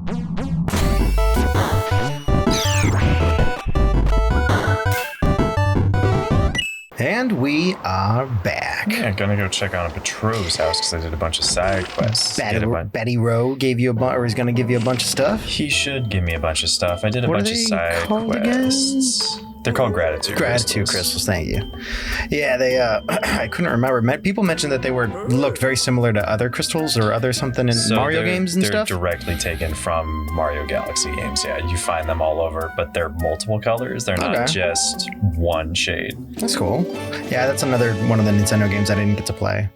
And we are back. Yeah, I'm gonna go check on a Batreaux's house because I did a bunch of side quests. Batreaux gave you or is going to give you a bunch of stuff? He should give me a bunch of stuff. I did a bunch of side quests. Again? They're called gratitude crystals. Thank you. Yeah, they. I couldn't remember. People mentioned that they looked very similar to other crystals or other something in Mario games and stuff. They're directly taken from Mario Galaxy games. Yeah, you find them all over, but they're multiple colors. They're not just one shade. That's cool. Yeah, that's another one of the Nintendo games I didn't get to play.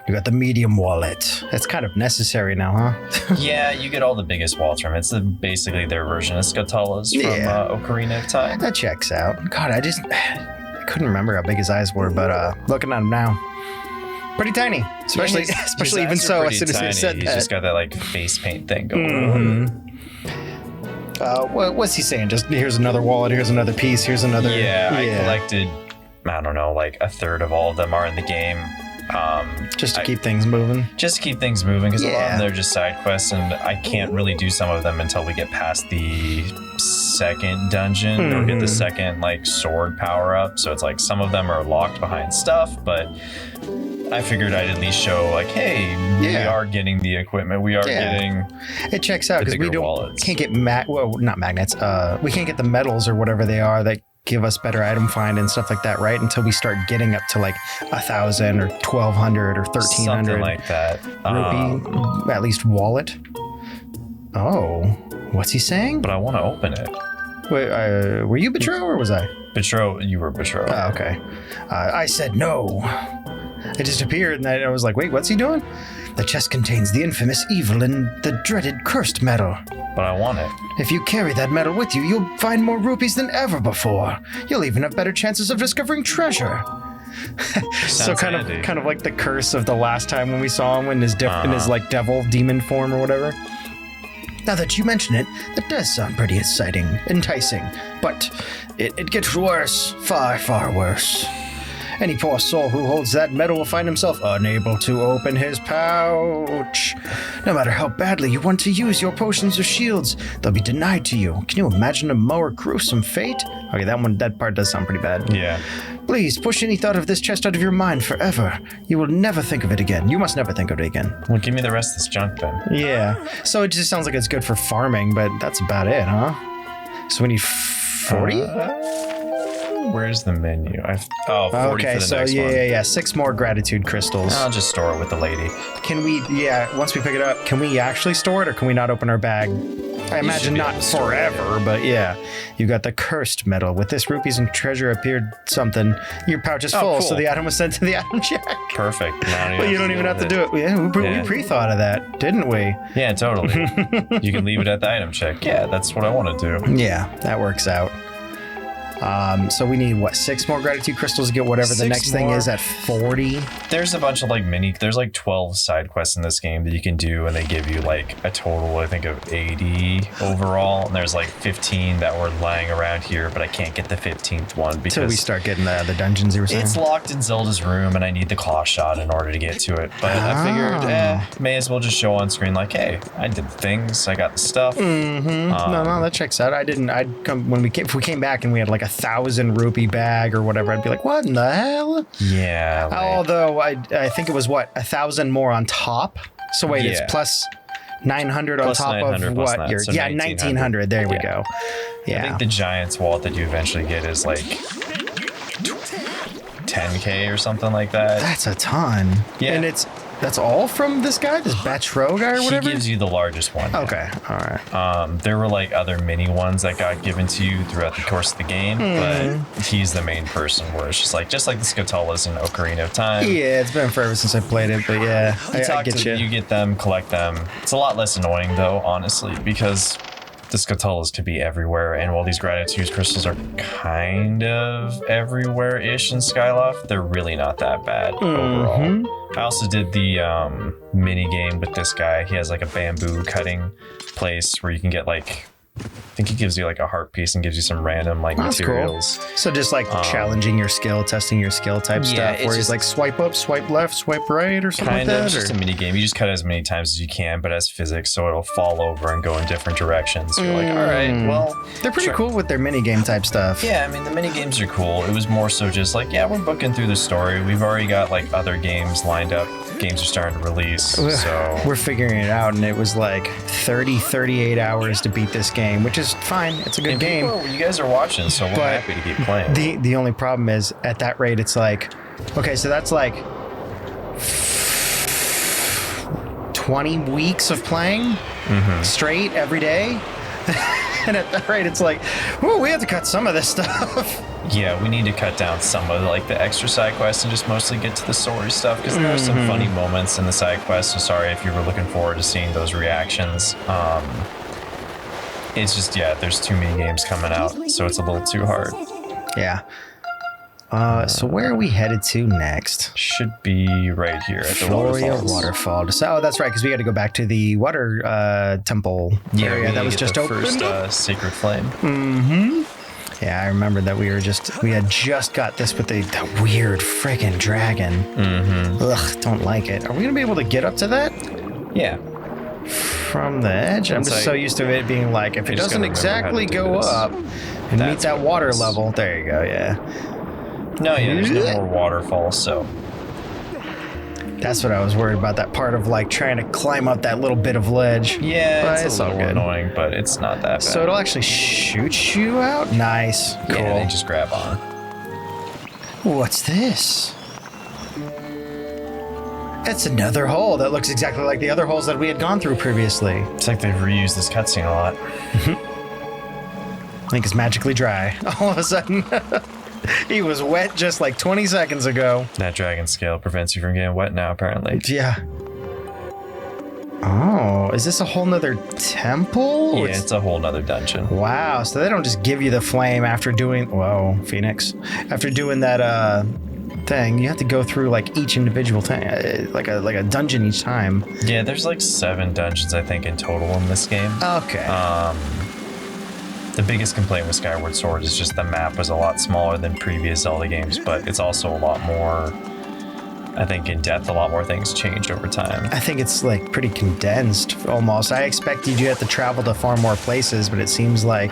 You got the medium wallet. It's kind of necessary now, huh? Yeah, you get all the biggest wallets from it. It's basically their version of Scatolas from Ocarina of Time. That checks out. God, I couldn't remember how big his eyes were, but looking at him now, pretty tiny. Especially even so, as soon as you said that. He's just got that like face paint thing going on. What's he saying? Just here's another wallet, here's another piece, here's another. Yeah, I collected, I don't know, like a third of all of them are in the game. Just to keep things moving. Just to keep things moving, because a lot of them, they're just side quests, and I can't really do some of them until we get past the second dungeon or get the second like sword power up. So it's like some of them are locked behind stuff, but I figured I'd at least show like, hey, we are getting the equipment, we are getting. It checks out because we can't get not magnets. We can't get the metals or whatever they are that give us better item find and stuff like that, right? Until we start getting up to like 1,000 or 1,200 or 1,300. Something like that. Rupee, at least wallet. Oh, what's he saying? But I want to open it. Wait, were you Batreaux or was I? Batreaux, you were Batreaux. Oh, okay. I said no. It just appeared and I was like, wait, what's he doing? The chest contains the infamous evil and the dreaded cursed metal. But I want it. If you carry that metal with you, you'll find more rupees than ever before. You'll even have better chances of discovering treasure. So kind of like the curse of the last time when we saw him in his like devil demon form or whatever. Now that you mention it, that does sound pretty enticing. But it gets worse, far, far worse. Any poor soul who holds that metal will find himself unable to open his pouch. No matter how badly you want to use your potions or shields, they'll be denied to you. Can you imagine a more gruesome fate? Okay, that part does sound pretty bad. Yeah. Please, push any thought of this chest out of your mind forever. You will never think of it again. You must never think of it again. Well, give me the rest of this junk then. Yeah. So it just sounds like it's good for farming, but that's about it, huh? So we need 40? Where's the menu? 40 okay, for the so next one. yeah, 6 more gratitude crystals. I'll just store it with the lady. Can we, once we pick it up, can we actually store it or can we not open our bag? I imagine not forever, but yeah. You got the cursed metal. With this, rupees and treasure appeared something. Your pouch is full, cool. So the item was sent to the item check. Perfect. But you don't even have to do it. Yeah, we pre-thought of that, didn't we? Yeah, totally. You can leave it at the item check. Yeah, that's what I want to do. Yeah, that works out. So we need 6 more gratitude crystals to get whatever the next thing is at 40. There's a bunch of there's like 12 side quests in this game that you can do, and they give you like a total, I think, of 80 overall. And there's like 15 that were lying around here, but I can't get the 15th one because until we start getting the dungeons you were saying. It's locked in Zelda's room, and I need the claw shot in order to get to it. But I figured, may as well just show on screen like, hey, I did things, I got the stuff. No, that checks out. I'd come when if we came back and we had like 1,000 rupee bag or whatever, I'd be like, what in the hell? Yeah. Although I think it was 1,000 more on top. So wait, it's plus 900 on top of what? 1,900. There we go. Yeah. I think the Giant's wallet that you eventually get is like 10k or something like that. That's a ton. Yeah. And that's all from this guy, this Batreaux guy or whatever? He gives you the largest one. Okay, all right. There were like other mini ones that got given to you throughout the course of the game, but he's the main person where it's just like the Scatolas in Ocarina of Time. Yeah, it's been forever since I played it, but yeah, I get you. You get them, collect them. It's a lot less annoying though, honestly, because the Scatolas could be everywhere, and while these gratitude crystals are kind of everywhere-ish in Skyloft, they're really not that bad overall. I also did the mini game with this guy. He has like a bamboo cutting place where you can get like I think he gives you like a heart piece and gives you some random like materials. Cool. So just like challenging your skill, testing your skill type stuff, where he's like swipe up, swipe left, swipe right, or something like that. Kind of just a mini game. You just cut it as many times as you can, but as physics, so it'll fall over and go in different directions. You're like, all right, well, they're pretty cool with their mini game type stuff. Yeah, I mean the mini games are cool. It was more so just like, we're booking through the story. We've already got like other games lined up. Games are starting to release, so we're figuring it out, and it was like 38 hours to beat this game, which is fine. It's a good game. You guys are watching, so we're happy to keep playing. The only problem is at that rate, it's like, okay, so that's like 20 weeks of playing straight every day. And at that rate, it's like, oh, we have to cut some of this stuff. Yeah, we need to cut down some of like the extra side quests and just mostly get to the story stuff, because there are some funny moments in the side quests. So sorry if you were looking forward to seeing those reactions. It's just, there's too many games coming out, so it's a little too hard. Yeah. So where are we headed to next? Should be right here at the Floria waterfall. Oh, that's right, because we got to go back to the water temple area that was just opened. First sacred flame. Mm-hmm. Yeah, I remember that we had just got this with the weird friggin' dragon. Mm-hmm. Ugh, don't like it. Are we gonna be able to get up to that? Yeah. From the edge? I'm just so used to it being like, if it doesn't exactly go up and meet that water level. There you go, yeah. No, there's no more waterfalls, so. That's what I was worried about, that part of like trying to climb up that little bit of ledge. Yeah, it's a little annoying, but it's not that bad. So it'll actually shoot you out? Nice. Cool. Yeah, they just grab on. What's this? It's another hole that looks exactly like the other holes that we had gone through previously. It's like they've reused this cutscene a lot. Link is magically dry. All of a sudden. He was wet just like 20 seconds ago. That dragon scale prevents you from getting wet now, apparently. Yeah. Oh, is this a whole nother temple? Yeah, it's a whole nother dungeon. Wow, so they don't just give you the flame after doing... Whoa, Phoenix. After doing that thing, you have to go through like each individual thing, like a dungeon each time. Yeah, there's like 7 dungeons, I think, in total in this game. Okay. The biggest complaint with Skyward Sword is just the map was a lot smaller than previous Zelda games, but it's also a lot more, I think, in depth. A lot more things changed over time. I think it's like pretty condensed almost. I expected you had to travel to far more places, but it seems like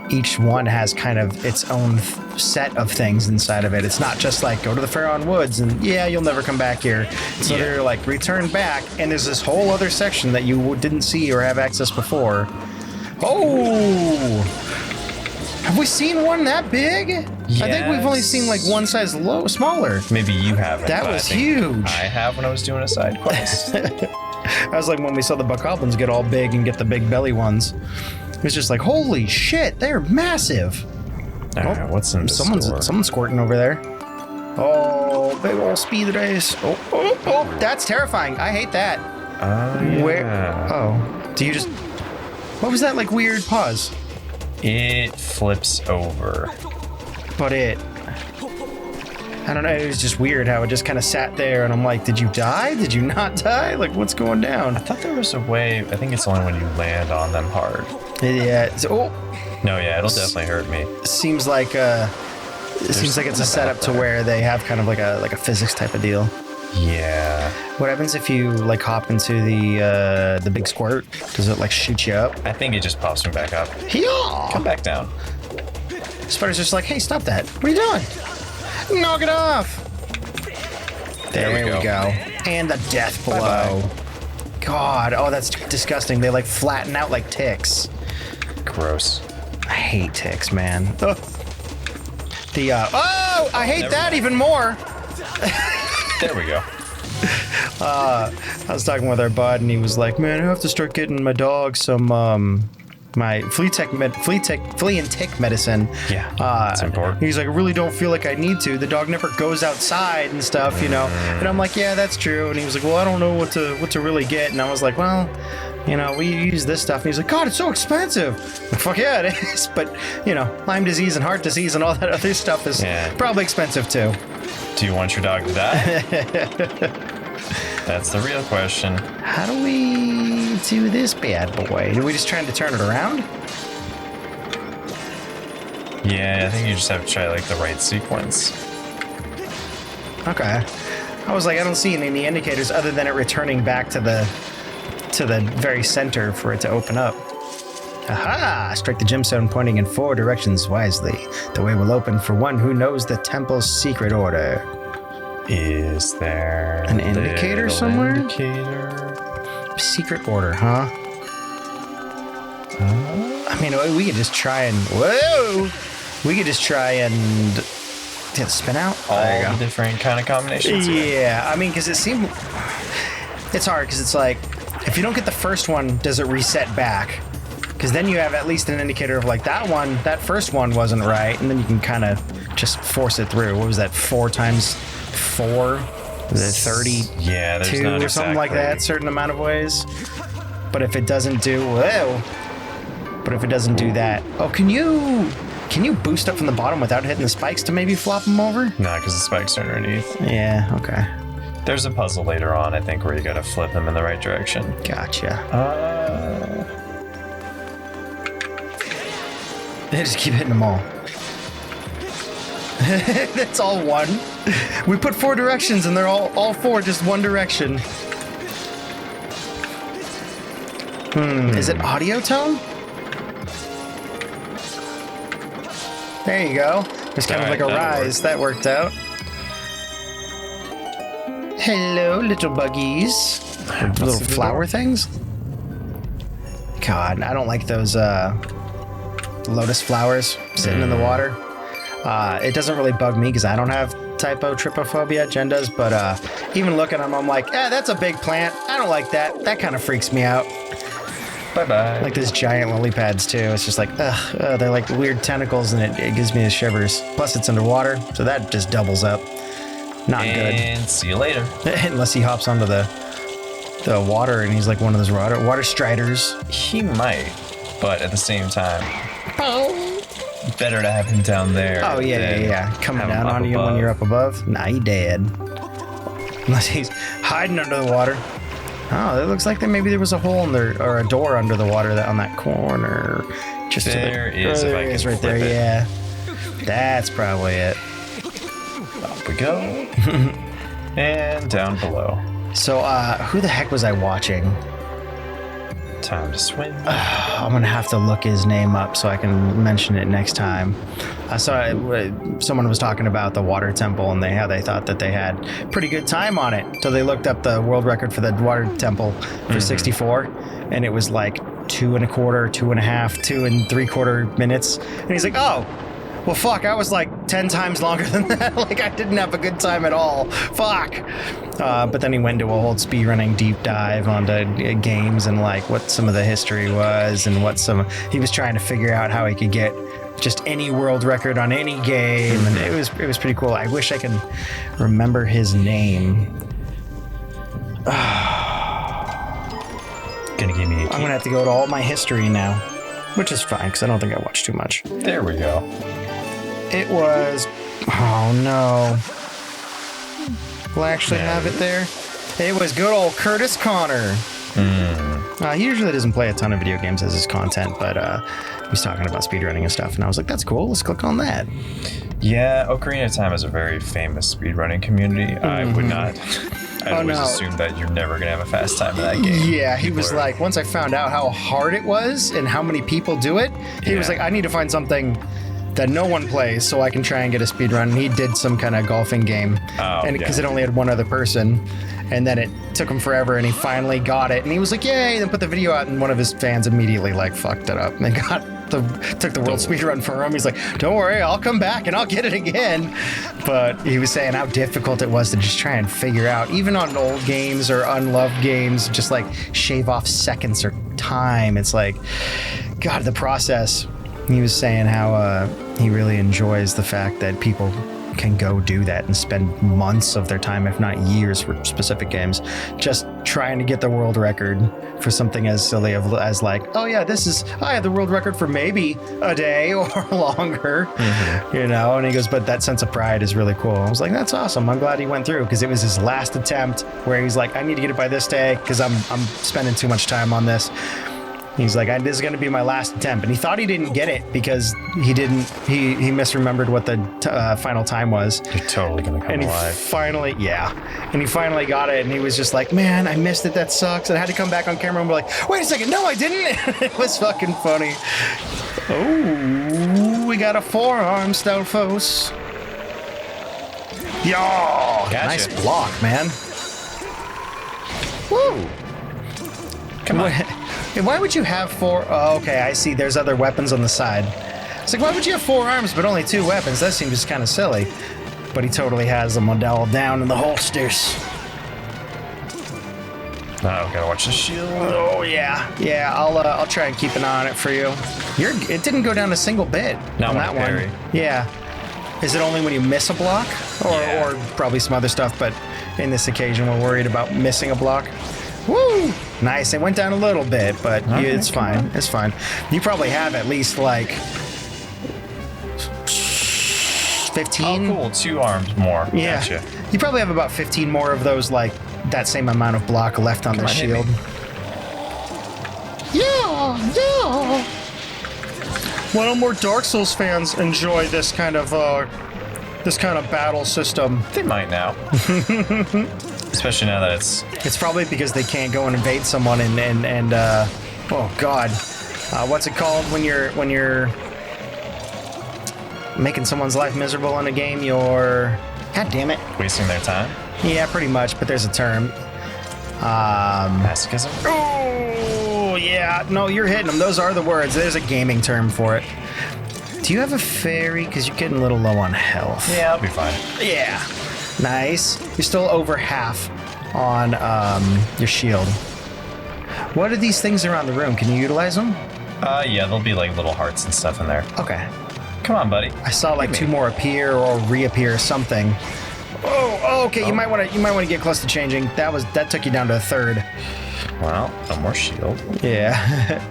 each one has kind of its own set of things inside of it. It's not just like go to the Pharaoh Woods and you'll never come back here. So they're like return back, and there's this whole other section that you didn't see or have access before. Oh! Have we seen one that big? Yes. I think we've only seen like one size smaller. Maybe you haven't. That was huge. I have when I was doing a side quest. I was like when we saw the bokoblins get all big and get the big belly ones. It was just like, holy shit, they're massive. All right, what's in the store? Someone's squirting over there. Oh, big old speed race. Oh, that's terrifying. I hate that. Yeah. Oh, do you just... What was that like weird pause? It flips over. But I don't know, it was just weird how it just kind of sat there, and I'm like, did you die? Did you not die? Like, what's going down? I thought there was a way, I think it's only when you land on them hard. Yeah, No, yeah, it'll definitely hurt me. Seems like it's a setup to where they have kind of like a physics type of deal. Yeah. What happens if you like hop into the big squirt? Does it like shoot you up? I think it just pops me back up. Yeah. Come back down. Spider's just like, hey, stop that. What are you doing? Knock it off. There we go. And the death blow. Bye-bye. God, that's disgusting. They like flatten out like ticks. Gross. I hate ticks, man. Ugh. I hate that even more. There we go. I was talking with our bud, and he was like, man, I have to start getting my dog some my flea and tick medicine. Yeah, that's important. He's like, I really don't feel like I need to. The dog never goes outside and stuff, you know. And I'm like, yeah, that's true. And he was like, well, I don't know what to really get. And I was like, well, you know, we use this stuff. And he's like, God, it's so expensive. Like, fuck yeah, it is. But, you know, Lyme disease and heart disease and all that other stuff is probably expensive too. Do you want your dog to die? That's the real question. How do we do this bad boy? Are we just trying to turn it around? Yeah, I think you just have to try like the right sequence. Okay. I was like, I don't see any indicators other than it returning back to the very center for it to open up. Aha! Strike the gemstone pointing in 4 directions wisely. The way will open for one who knows the temple's secret order. Is there an indicator somewhere? Indicator? Secret order, huh? I mean, we could just try and... Whoa! We could just try and... Did it spin out? All the different kind of combinations? Yeah, I mean, because it seemed... It's hard, because it's like, if you don't get the first one, does it reset back? Because then you have at least an indicator of like, that first one wasn't right, and then you can kind of just force it through. What was that, 4 times 4? Was it 30? Yeah, there's not or something like that, certain amount of ways. But if it doesn't do... Whoa! But if it doesn't do that... Oh, can you boost up from the bottom without hitting the spikes to maybe flop them over? No, because the spikes are underneath. Yeah, okay. There's a puzzle later on, I think, where you gotta flip them in the right direction. Gotcha. They just keep hitting them all. That's all one. We put 4 directions and they're all 4 just one direction. Is it audio tone? There you go. It's kind of like a rise. That worked out. Hello, little buggies. Little flower things. God, I don't like those lotus flowers sitting in the water. It doesn't really bug me because I don't have trypophobia. Jen does, but even looking at them, I'm like, that's a big plant. I don't like that. That kind of freaks me out. Bye-bye. Like those giant lily pads too. It's just like, they're like weird tentacles, and it gives me the shivers. Plus, it's underwater, so that just doubles up. Not good. And see you later. Unless he hops onto the water and he's like one of those water striders. He might, but at the same time, better to have him down there. Oh yeah. Coming down on you when you're up above. Nah, he dead. Unless he's hiding under the water. Oh, it looks like maybe there was a hole in there or a door under the water on that corner. Just there is. There is right there. Yeah, that's probably it. Up we go. And down below. So, who the heck was I watching? Time to swim. I'm gonna have to look his name up so I can mention it next time. I saw someone was talking about the water temple and how they thought that they had pretty good time on it. So they looked up the world record for the water temple for 64, and it was like 2 1/4, 2 1/2, 2 3/4 minutes. And he's like, oh, well, fuck, I was like 10 times longer than that. Like, I didn't have a good time at all. Fuck. But then he went into a whole speedrunning deep dive onto games and like what some of the history was and he was trying to figure out how he could get just any world record on any game, and it was pretty cool. I wish I could remember his name. Gonna give me a key. I'm gonna have to go to all my history now, which is fine because I don't think I watched too much. There we go. It was... Oh, no. We'll actually have it there. It was good old Curtis Connor. He usually doesn't play a ton of video games as his content, but he was talking about speedrunning and stuff, and I was like, that's cool. Let's click on that. Yeah, Ocarina of Time is a very famous speedrunning community. I would not... I always assume that you're never going to have a fast time in that game. Yeah, he was like, once I found out how hard it was and how many people do it, he was like, I need to find something that no one plays so I can try and get a speed run. And he did some kind of golfing game, because it only had one other person, and then it took him forever, and he finally got it, and he was like, yay, then put the video out, and one of his fans immediately like fucked it up and took the world speed run for him. He's like, don't worry, I'll come back and I'll get it again. But he was saying how difficult it was to just try and figure out, even on old games or unloved games, just like shave off seconds or time. It's like, God, the process. He was saying how he really enjoys the fact that people can go do that and spend months of their time, if not years, for specific games, just trying to get the world record for something as silly as like, oh yeah, I have the world record for maybe a day or longer, you know. And he goes, but that sense of pride is really cool. I was like, that's awesome. I'm glad he went through, because it was his last attempt where he's like, I need to get it by this day because I'm spending too much time on this. He's like, this is going to be my last attempt. And he thought he didn't get it because he misremembered what the final time was. You're totally going to come alive. And he finally got it. And he was just like, man, I missed it. That sucks. And I had to come back on camera and be like, wait a second. No, I didn't. It was fucking funny. Oh, we got a forearm, Stoufos. Yo, gotcha. Nice block, man. Woo. Come on. Why would you have four? Oh, okay, I see. There's other weapons on the side. It's like, why would you have 4 arms but only 2 weapons? That seems just kind of silly. But he totally has them all down in the holsters. Oh, gotta watch the shield. Oh yeah. I'll try and keep an eye on it for you. It didn't go down a single bit on that one. Yeah. Is it only when you miss a block, or probably some other stuff? But in this occasion, we're worried about missing a block. Woo! Nice. It went down a little bit, but it's fine. It's fine. You probably have at least like 15. Oh, cool. 2 arms more. Yeah. Gotcha. You probably have about 15 more of those, like that same amount of block left on the shield. Yeah. Why don't more Dark Souls fans enjoy this kind of battle system? They might now. Especially now that it's probably because they can't go and invade someone and oh god, what's it called when you're making someone's life miserable in a game? You're, god damn it, wasting their time. Yeah, pretty much, but there's a term. Masochism. Oh yeah, no, you're hitting them. Those are the words. There's a gaming term for it. Do you have a fairy? Because you're getting a little low on health. Yeah, I'll be fine. Yeah. Nice. You're still over half on your shield. What are these things around the room? Can you utilize them? Yeah, there'll be like little hearts and stuff in there. Okay. Come on, buddy. I saw like 2 more appear or reappear or something. Oh, okay. You might want to get close to changing. That took you down to a 3rd. Well, no more shield. Yeah.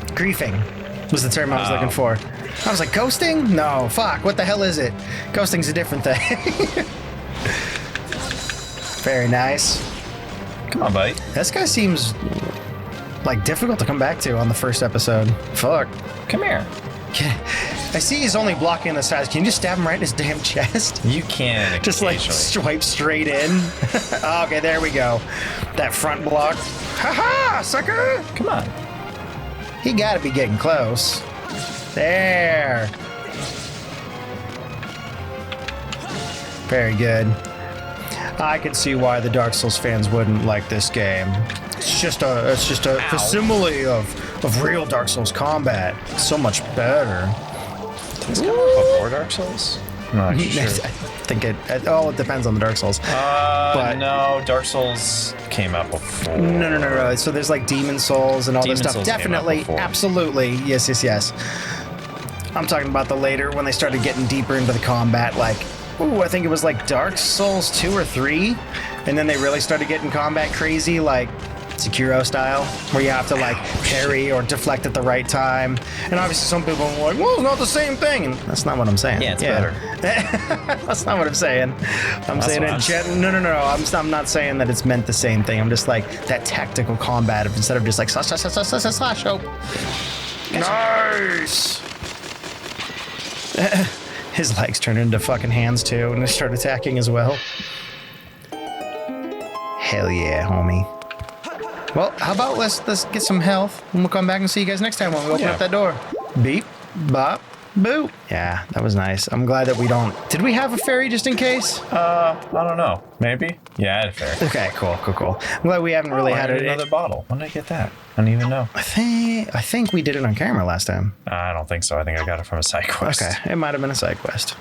Griefing was the term I was looking for. I was like, ghosting? No, fuck. What the hell is it? Ghosting's a different thing. Very nice. Come on, buddy. This guy seems like difficult to come back to on the first episode. Fuck. Come here. I see he's only blocking the sides. Can you just stab him right in his damn chest? You can. Just like swipe straight in. Okay, there we go. That front block. Ha-ha, sucker! Come on. He gotta be getting close. There. Very good. I can see why the Dark Souls fans wouldn't like this game. It's just a facsimile of real Dark Souls combat. It's so much better. Does it come out before Dark Souls? I'm not sure. I think it all depends on the Dark Souls. But no, Dark Souls came out before. No. So there's like Demon Souls and all this stuff. Definitely, absolutely, yes. I'm talking about the later when they started getting deeper into the combat. Like, I think it was like Dark Souls 2 or 3, and then they really started getting combat crazy, like Sekiro style, where you have to like parry or deflect at the right time. And obviously some people are like, well, it's not the same thing. And that's not what I'm saying. Yeah, it's better. That's not what I'm saying. I'm saying it. No. I'm not saying that it's meant the same thing. I'm just like that tactical combat instead of just like slash hope. Nice. His legs turn into fucking hands too, and they start attacking as well. Hell yeah, homie. Well, how about let's get some health, and we'll come back and see you guys next time when we open up that door. Beep, bop, boop. Yeah, that was nice. I'm glad that we don't... Did we have a fairy just in case? I don't know. Maybe? Yeah, I had a fairy. Okay, cool. I'm glad we haven't really had another bottle. When did I get that? I don't even know. I think we did it on camera last time. I don't think so. I think I got it from a side quest. Okay, it might have been a side quest.